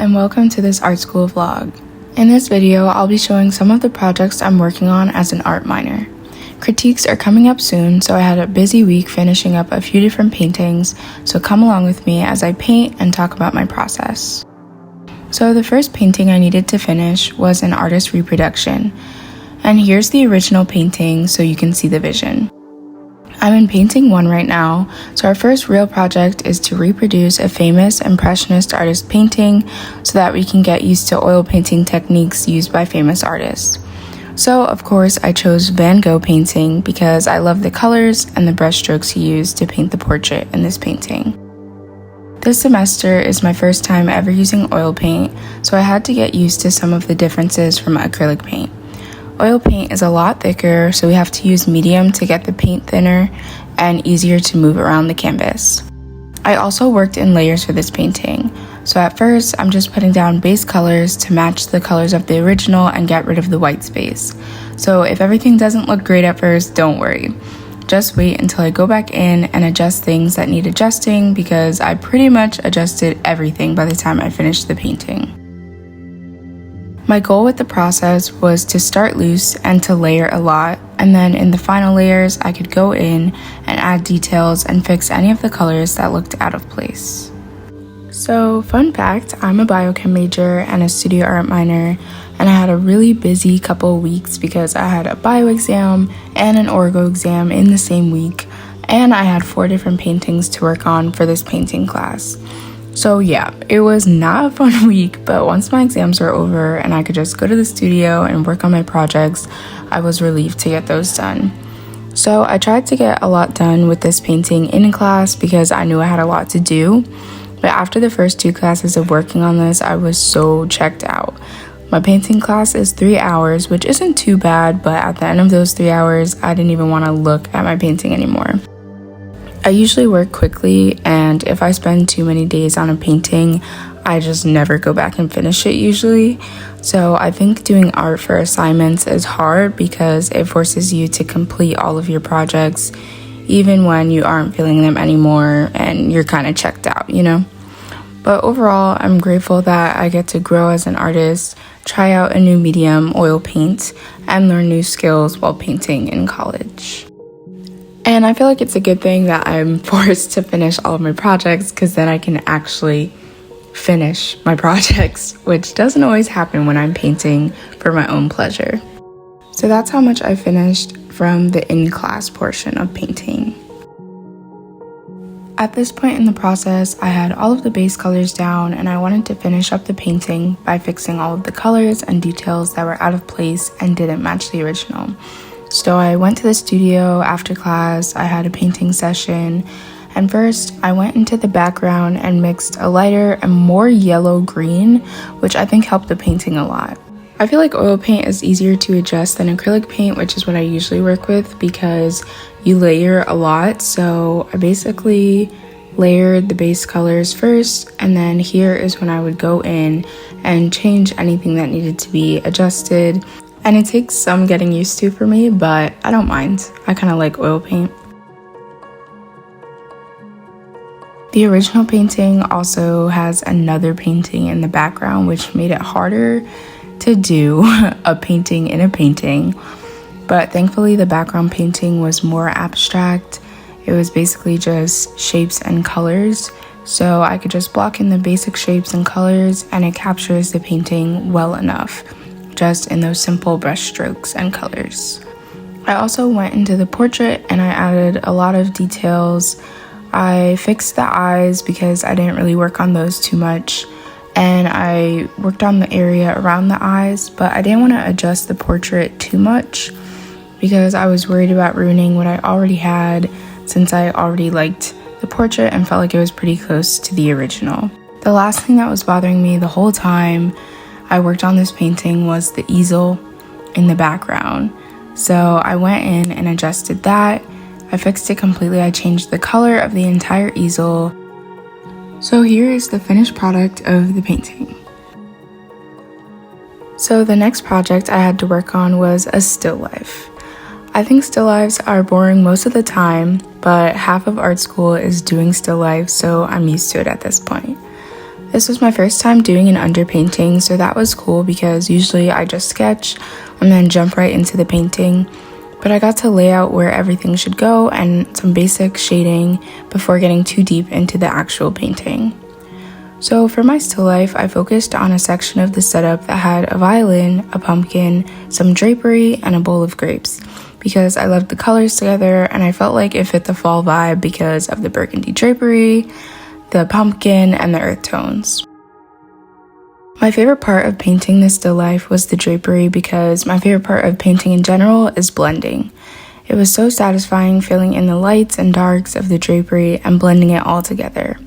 and welcome to this art school vlog. In this video, I'll be showing some of the projects I'm working on as an art minor. Critiques are coming up soon, so I had a busy week finishing up a few different paintings, so come along with me as I paint and talk about my process. So the first painting I needed to finish was an artist reproduction, and here's the original painting so you can see the vision. I'm in painting 1 right now, so our first real project is to reproduce a famous Impressionist artist painting so that we can get used to oil painting techniques used by famous artists. So, of course, I chose Van Gogh painting because I love the colors and the brushstrokes he used to paint the portrait in this painting. This semester is my first time ever using oil paint, so I had to get used to some of the differences from acrylic paint. Oil paint is a lot thicker, so we have to use medium to get the paint thinner and easier to move around the canvas. I also worked in layers for this painting, so at first I'm just putting down base colors to match the colors of the original and get rid of the white space. So if everything doesn't look great at first, don't worry. Just wait until I go back in and adjust things that need adjusting because I pretty much adjusted everything by the time I finished the painting. My goal with the process was to start loose and to layer a lot, and then in the final layers I could go in and add details and fix any of the colors that looked out of place. So, fun fact, I'm a biochem major and a studio art minor, and I had a really busy couple of weeks because I had a bio exam and an orgo exam in the same week, and I had 4 different paintings to work on for this painting class. So yeah, it was not a fun week, but once my exams were over and I could just go to the studio and work on my projects, I was relieved to get those done. So I tried to get a lot done with this painting in class because I knew I had a lot to do, but after the first 2 classes of working on this, I was so checked out. My painting class is 3 hours, which isn't too bad, but at the end of those 3 hours, I didn't even want to look at my painting anymore. I usually work quickly, and if I spend too many days on a painting, I just never go back and finish it usually. So I think doing art for assignments is hard because it forces you to complete all of your projects, even when you aren't feeling them anymore and you're kind of checked out, you know? But overall, I'm grateful that I get to grow as an artist, try out a new medium, oil paint, and learn new skills while painting in college. And I feel like it's a good thing that I'm forced to finish all of my projects because then I can actually finish my projects, which doesn't always happen when I'm painting for my own pleasure. So that's how much I finished from the in-class portion of painting. At this point in the process, I had all of the base colors down and I wanted to finish up the painting by fixing all of the colors and details that were out of place and didn't match the original. So I went to the studio after class, I had a painting session, and first I went into the background and mixed a lighter and more yellow-green, which I think helped the painting a lot. I feel like oil paint is easier to adjust than acrylic paint, which is what I usually work with because you layer a lot. So I basically layered the base colors first, and then here is when I would go in and change anything that needed to be adjusted. And it takes some getting used to for me, but I don't mind. I kind of like oil paint. The original painting also has another painting in the background, which made it harder to do a painting in a painting. But thankfully, the background painting was more abstract. It was basically just shapes and colors. So I could just block in the basic shapes and colors, and it captures the painting well enough, just in those simple brush strokes and colors. I also went into the portrait and I added a lot of details. I fixed the eyes because I didn't really work on those too much, and I worked on the area around the eyes, but I didn't want to adjust the portrait too much because I was worried about ruining what I already had since I already liked the portrait and felt like it was pretty close to the original. The last thing that was bothering me the whole time I worked on this painting was the easel in the background. So I went in and adjusted that. I fixed it completely. I changed the color of the entire easel. So here is the finished product of the painting. So the next project I had to work on was a still life. I think still lifes are boring most of the time, but half of art school is doing still life, so I'm used to it at this point. This was my first time doing an underpainting, so that was cool because usually I just sketch and then jump right into the painting. But I got to lay out where everything should go and some basic shading before getting too deep into the actual painting. So for my still life, I focused on a section of the setup that had a violin, a pumpkin, some drapery, and a bowl of grapes because I loved the colors together and I felt like it fit the fall vibe because of the burgundy drapery, the pumpkin, and the earth tones. My favorite part of painting this still life was the drapery because my favorite part of painting in general is blending. It was so satisfying filling in the lights and darks of the drapery and blending it all together.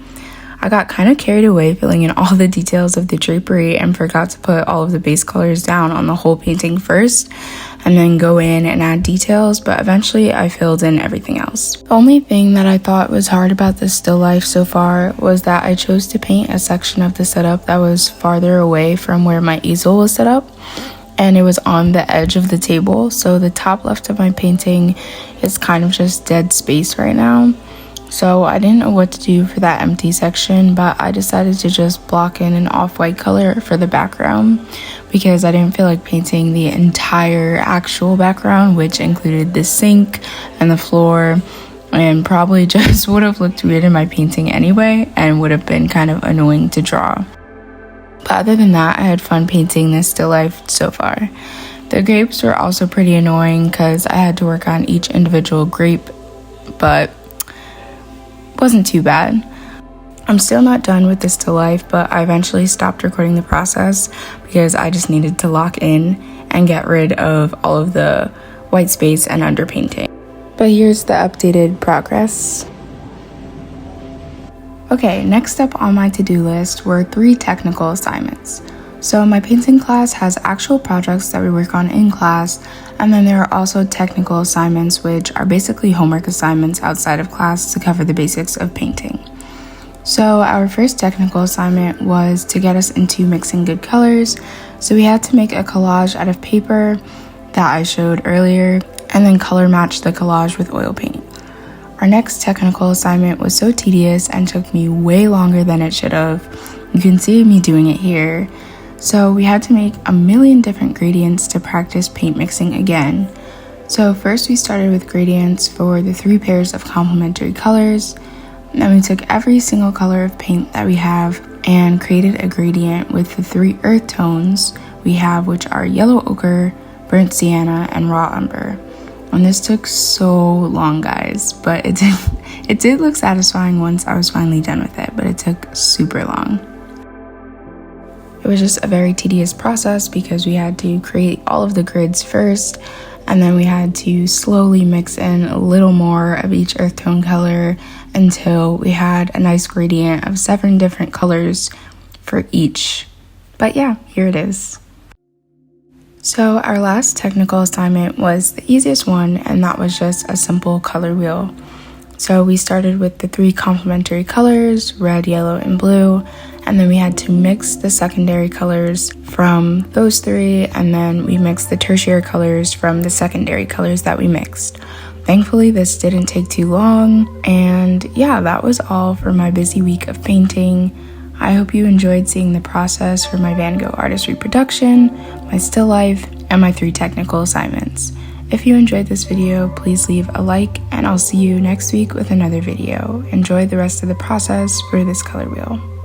I got kind of carried away filling in all the details of the drapery and forgot to put all of the base colors down on the whole painting first and then go in and add details, but eventually I filled in everything else. The only thing that I thought was hard about this still life so far was that I chose to paint a section of the setup that was farther away from where my easel was set up, and it was on the edge of the table, so the top left of my painting is kind of just dead space right now. So I didn't know what to do for that empty section, but I decided to just block in an off-white color for the background because I didn't feel like painting the entire actual background, which included the sink and the floor, and probably just would have looked weird in my painting anyway and would have been kind of annoying to draw. But other than that, I had fun painting this still life so far. The grapes were also pretty annoying because I had to work on each individual grape, but wasn't too bad. I'm still not done with this still life, but I eventually stopped recording the process because I just needed to lock in and get rid of all of the white space and underpainting. But here's the updated progress. Okay, next up on my to-do list were 3 technical assignments. So my painting class has actual projects that we work on in class, and then there are also technical assignments, which are basically homework assignments outside of class to cover the basics of painting. So our first technical assignment was to get us into mixing good colors. So we had to make a collage out of paper that I showed earlier, and then color match the collage with oil paint. Our next technical assignment was so tedious and took me way longer than it should have. You can see me doing it here. So we had to make a million different gradients to practice paint mixing again. So first we started with gradients for the 3 pairs of complementary colors. Then we took every single color of paint that we have and created a gradient with the 3 earth tones we have, which are yellow ochre, burnt sienna, and raw umber. And this took so long, guys, but it did look satisfying once I was finally done with it, but it took super long. It was just a very tedious process because we had to create all of the grids first, and then we had to slowly mix in a little more of each earth tone color until we had a nice gradient of 7 different colors for each. But yeah, here it is. So our last technical assignment was the easiest one, and that was just a simple color wheel. So we started with the 3 complementary colors, red, yellow, and blue, and then we had to mix the secondary colors from those 3, and then we mixed the tertiary colors from the secondary colors that we mixed. Thankfully, this didn't take too long, and yeah, that was all for my busy week of painting. I hope you enjoyed seeing the process for my Van Gogh artistry production, my still life, and my 3 technical assignments. If you enjoyed this video, please leave a like, and I'll see you next week with another video. Enjoy the rest of the process for this color wheel.